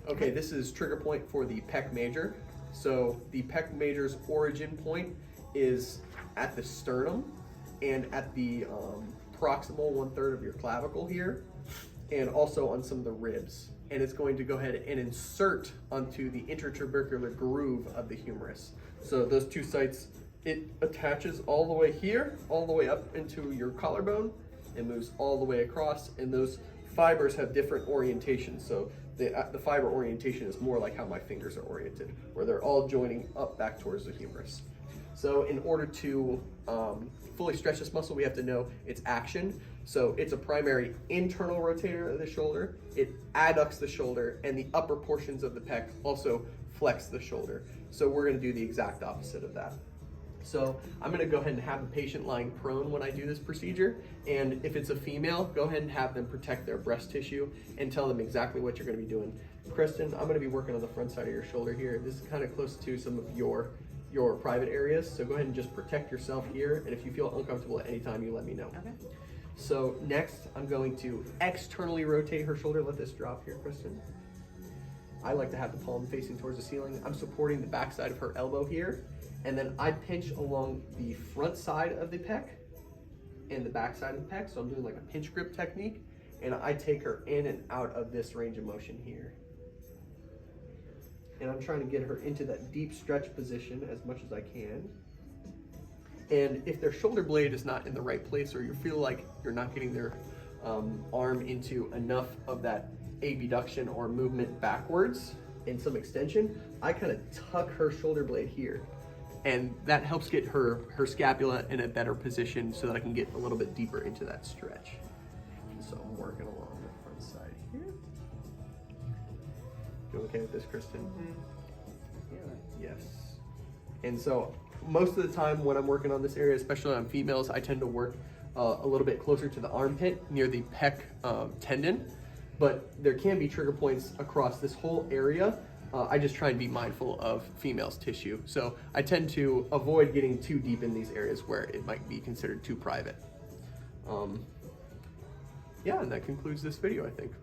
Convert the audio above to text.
Okay, this is trigger point for the pec major. So the pec major's origin point is at the sternum and at the proximal 1/3 of your clavicle here, and also on some of the ribs. And it's going to go ahead and insert onto the intertubercular groove of the humerus. So those two sites, it attaches all the way here, all the way up into your collarbone, and moves all the way across, and those fibers have different orientations. So the fiber orientation is more like how my fingers are oriented, where they're all joining up back towards the humerus. So in order to fully stretch this muscle, we have to know its action. So it's a primary internal rotator of the shoulder, it adducts the shoulder, and the upper portions of the pec also flex the shoulder. So we're gonna do the exact opposite of that. So I'm gonna go ahead and have the patient lying prone when I do this procedure. And if it's a female, go ahead and have them protect their breast tissue and tell them exactly what you're gonna be doing. Kristen, I'm gonna be working on the front side of your shoulder here. This is kind of close to some of your private areas. So go ahead and just protect yourself here. And if you feel uncomfortable at any time, you let me know. Okay. So next, I'm going to externally rotate her shoulder. Let this drop here, Kristen. I like to have the palm facing towards the ceiling. I'm supporting the back side of her elbow here. And then I pinch along the front side of the pec and the back side of the pec. So I'm doing like a pinch grip technique. And I take her in and out of this range of motion here. And I'm trying to get her into that deep stretch position as much as I can. And if their shoulder blade is not in the right place, or you feel like you're not getting their arm into enough of that abduction or movement backwards and some extension, I kind of tuck her shoulder blade here. And that helps get her scapula in a better position so that I can get a little bit deeper into that stretch. And so I'm working along the front side here. You okay with this, Kristen? Mm-hmm. Yeah. Yes. And so most of the time when I'm working on this area, especially on females, I tend to work a little bit closer to the armpit near the pec tendon, but there can be trigger points across this whole area. I just try and be mindful of females' tissue. So I tend to avoid getting too deep in these areas where it might be considered too private. Yeah, and that concludes this video, I think.